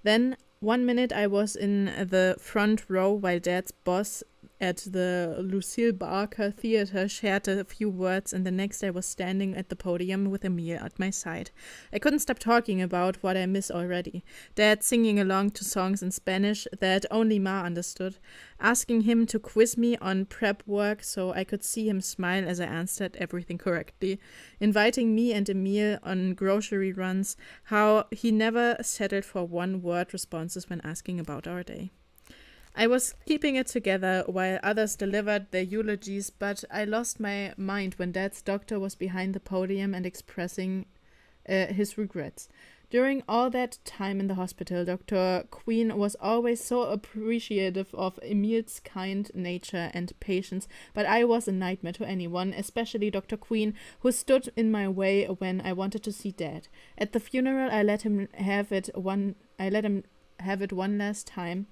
Then, 1 minute I was in the front row while Dad's boss at the Lucille Barker Theatre shared a few words, and the next I was standing at the podium with Emil at my side. I couldn't stop talking about what I miss already. Dad singing along to songs in Spanish that only Ma understood, asking him to quiz me on prep work so I could see him smile as I answered everything correctly, inviting me and Emil on grocery runs, how he never settled for one-word responses when asking about our day. I was keeping it together while others delivered their eulogies, but I lost my mind when Dad's doctor was behind the podium and expressing his regrets. During all that time in the hospital, Dr. Queen was always so appreciative of Emil's kind nature and patience, but I was a nightmare to anyone, especially Dr. Queen, who stood in my way when I wanted to see Dad. At the funeral, I let him have it one last time.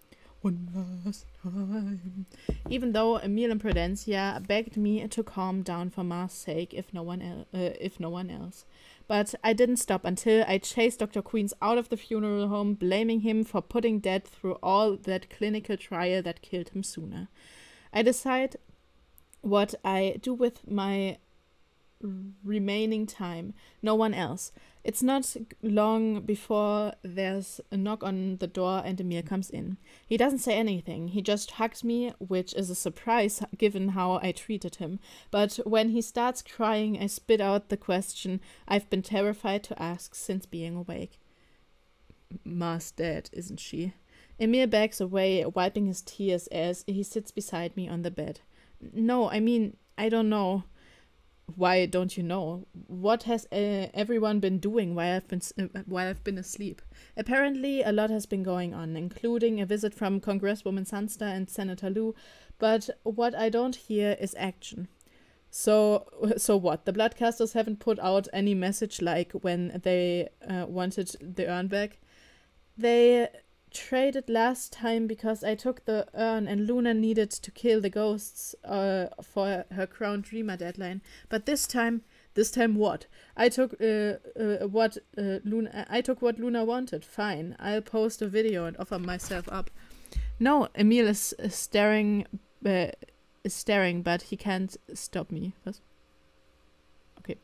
Even though Emil and Prudencia begged me to calm down for Ma's sake, if no one else. But I didn't stop until I chased Dr. Queens out of the funeral home, blaming him for putting Dad through all that clinical trial that killed him sooner. I decide what I do with my remaining time. No one else. It's not long before there's a knock on the door and Emil comes in. He doesn't say anything. He just hugs me, which is a surprise given how I treated him. But when he starts crying, I spit out the question I've been terrified to ask since being awake. Ma's dead, isn't she? Emil backs away, wiping his tears as he sits beside me on the bed. No, I mean, I don't know. Why don't you know? What has everyone been doing while I've been asleep? Apparently, a lot has been going on, including a visit from Congresswoman Sunster and Senator Lou, but what I don't hear is action. So what? The Bloodcasters haven't put out any message like when they wanted the urn back? They traded last time because I took the urn and Luna needed to kill the ghosts for her Crown Dreamer deadline. But this time what? I took what Luna wanted. Fine, I'll post a video and offer myself up. No, Emil is staring, but he can't stop me. Okay.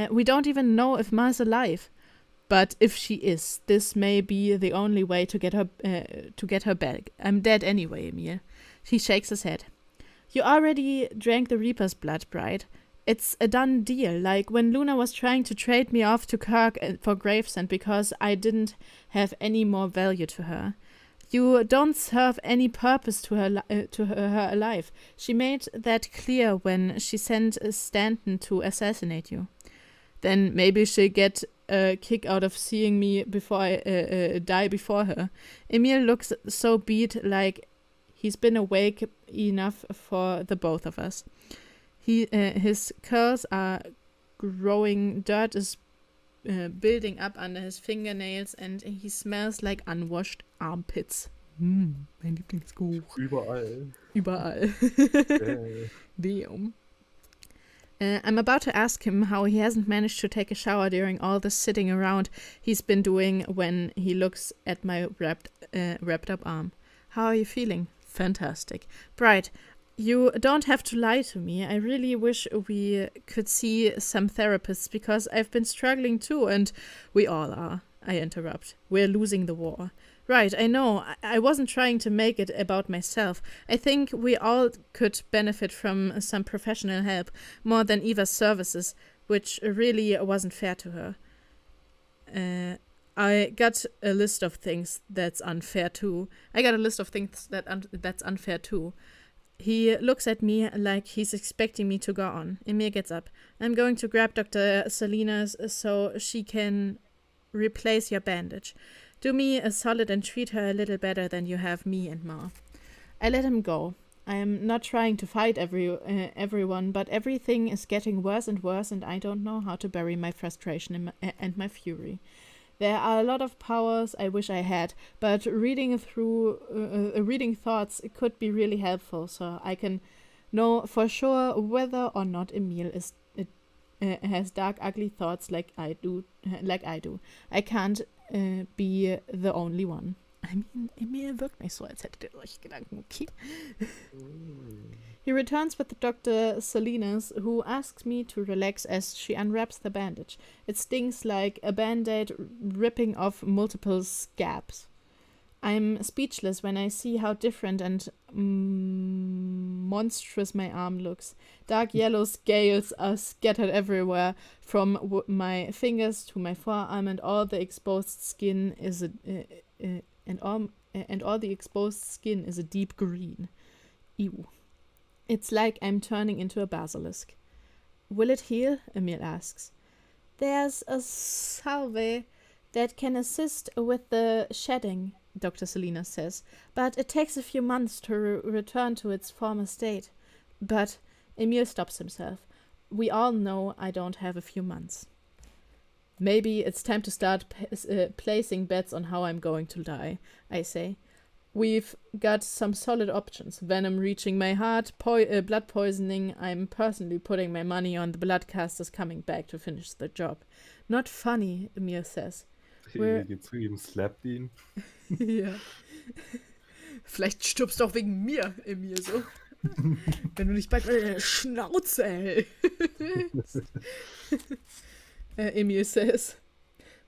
We don't even know if Ma's alive. But if she is, this may be the only way to get her back. I'm dead anyway, Emil. He shakes his head. You already drank the Reaper's blood, Bride. It's a done deal, like when Luna was trying to trade me off to Kirk for Gravesend because I didn't have any more value to her. You don't serve any purpose to her alive. She made that clear when she sent Stanton to assassinate you. Then maybe she'll get a kick out of seeing me before I die before her. Emil looks so beat, like he's been awake enough for the both of us. His curls are growing, dirt is building up under his fingernails, and he smells like unwashed armpits. Mein Lieblingsgeruch. Überall. Damn. I'm about to ask him how he hasn't managed to take a shower during all the sitting around he's been doing when he looks at my wrapped up arm. How are you feeling? Fantastic. Bright, you don't have to lie to me. I really wish we could see some therapists because I've been struggling too, and we all are. I interrupt. We're losing the war. Right, I know. I wasn't trying to make it about myself. I think we all could benefit from some professional help, more than Eva's services, which really wasn't fair to her. I got a list of things that's unfair too. That's unfair too. He looks at me like he's expecting me to go on. Emil gets up. I'm going to grab Dr. Salinas so she can replace your bandage. Do me a solid and treat her a little better than you have me and Ma. I let him go. I am not trying to fight everyone, but everything is getting worse and worse, and I don't know how to bury my frustration and my fury. There are a lot of powers I wish I had, but reading thoughts could be really helpful, so I can know for sure whether or not Emil has dark, ugly thoughts like I do. I can't be the only one. I mean, Emil wirkt nicht so, als hättet ihr solche Gedanken, okay? He returns with Dr. Salinas, who asks me to relax as she unwraps the bandage. It stings like a band-aid ripping off multiple scabs. I'm speechless when I see how different and monstrous my arm looks. Dark yellow scales are scattered everywhere, from my fingers to my forearm, and all the exposed skin is a deep green. Ew. It's like I'm turning into a basilisk. Will it heal? Emil asks. There's a salve that can assist with the shedding, Dr. Salinas says, but it takes a few months to return to its former state. But Emil stops himself. We all know I don't have a few months. Maybe it's time to start placing bets on how I'm going to die, I say. We've got some solid options. Venom reaching my heart, blood poisoning. I'm personally putting my money on the bloodcasters coming back to finish the job. Not funny, Emil says. Jetzt ihm slappt ihn. Ja. Vielleicht stirbst du auch wegen mir, Emil, so. Wenn du nicht bald meine Schnauze, ey. Emil says,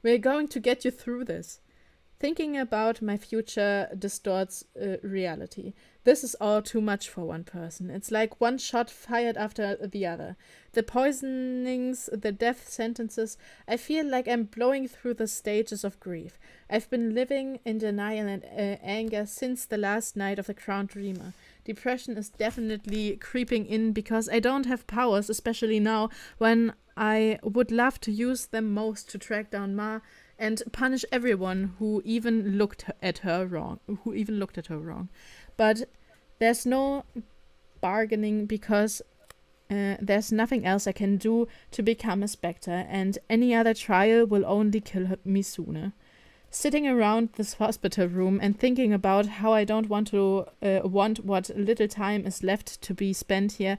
we're going to get you through this. Thinking about my future distorts reality. This is all too much for one person. It's like one shot fired after the other. The poisonings, the death sentences. I feel like I'm blowing through the stages of grief. I've been living in denial and anger since the last night of the Crowned Dreamer. Depression is definitely creeping in because I don't have powers, especially now when I would love to use them most to track down Ma and punish everyone who even looked at her wrong. But there's no bargaining because there's nothing else I can do to become a spectre, and any other trial will only kill me sooner. Sitting around this hospital room and thinking about how I don't want what little time is left to be spent here,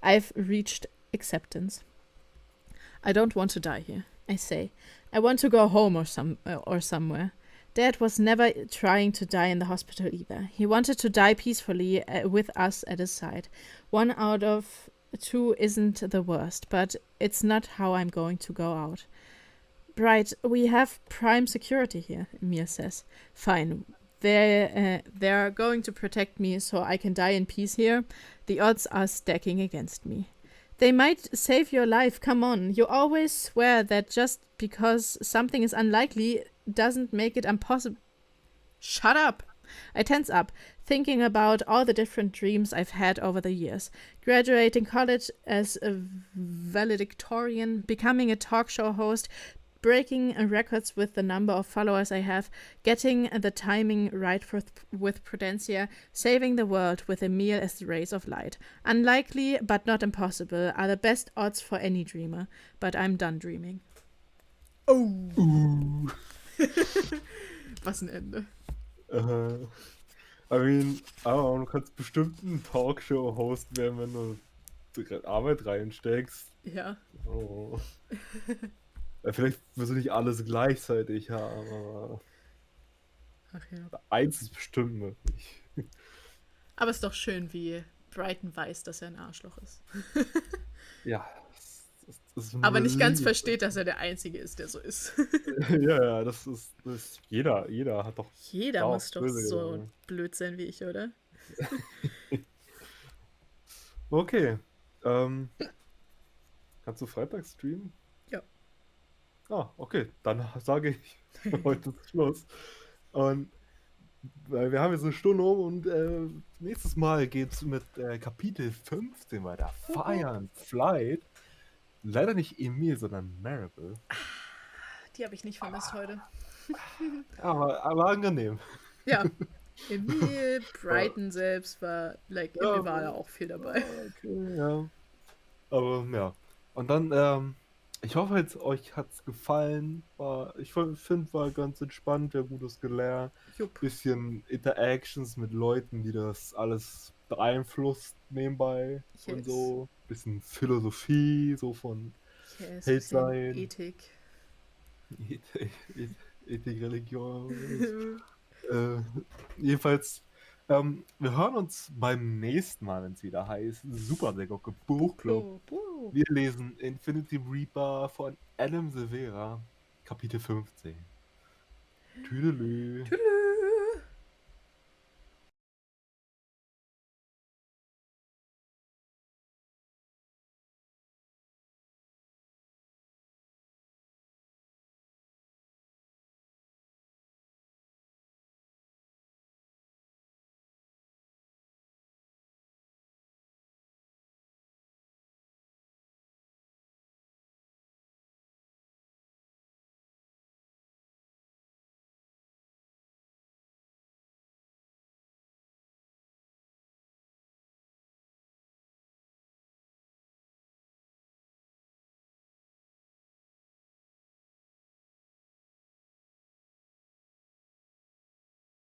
I've reached acceptance. I don't want to die here, I say. I want to go home or somewhere. Dad was never trying to die in the hospital either. He wanted to die peacefully with us at his side. 1 out of 2 isn't the worst, but it's not how I'm going to go out. Bright, we have prime security here, Emir says. Fine. They're going to protect me so I can die in peace here. The odds are stacking against me. They might save your life, come on. You always swear that just because something is unlikely doesn't make it impossible. Shut up! I tense up, thinking about all the different dreams I've had over the years. Graduating college as a valedictorian, becoming a talk show host, breaking records with the number of followers I have, getting the timing right with Prudencia, saving the world with a meal as the rays of light. Unlikely, but not impossible, are the best odds for any dreamer. But I'm done dreaming. Oh! Was ein Ende. I mean, aber du kannst bestimmt ein Talkshow-Host werden, wenn du gerade Arbeit reinsteckst. Ja. Oh. Ja, vielleicht wirst du nicht alles gleichzeitig haben, aber Ach ja. eins ist bestimmt möglich. Aber es ist doch schön, wie Brighton weiß, dass er ein Arschloch ist. Ja, das ist Aber nicht ganz lieb. versteht, dass er der Einzige ist, der so ist. Ja, das ist jeder hat doch Jeder darauf muss doch böse so Gedanken. blöd sein wie ich, oder? Okay, kannst du Freitag streamen? Ja. Ah, okay, dann sage ich heute Schluss. Und weil wir haben jetzt eine Stunde um und nächstes Mal geht's mit Kapitel 15 weiter. Fire and Flight. Leider nicht Emil, sondern Maribel. Die habe ich nicht vermisst heute. Aber angenehm. Ja. Emil, Brighton selbst war, Emil war da auch viel dabei. Okay, ja. Aber ja. Und dann, ich hoffe jetzt, euch hat's gefallen. Ich finde, war ganz entspannt, wir haben Gutes gelernt. Jupp. Bisschen Interactions mit Leuten, die das alles beeinflusst nebenbei und Yes. so. Bisschen Philosophie, so von Yes, Held bisschen sein. Ethik. Ethik, Religion. Jedenfalls, wir hören uns beim nächsten Mal, wenn es wieder heißt Super sehr Gocke Buchclub. Wir lesen Infinity Reaper von Adam Silvera, Kapitel 15. Tüdelü. Tschüss.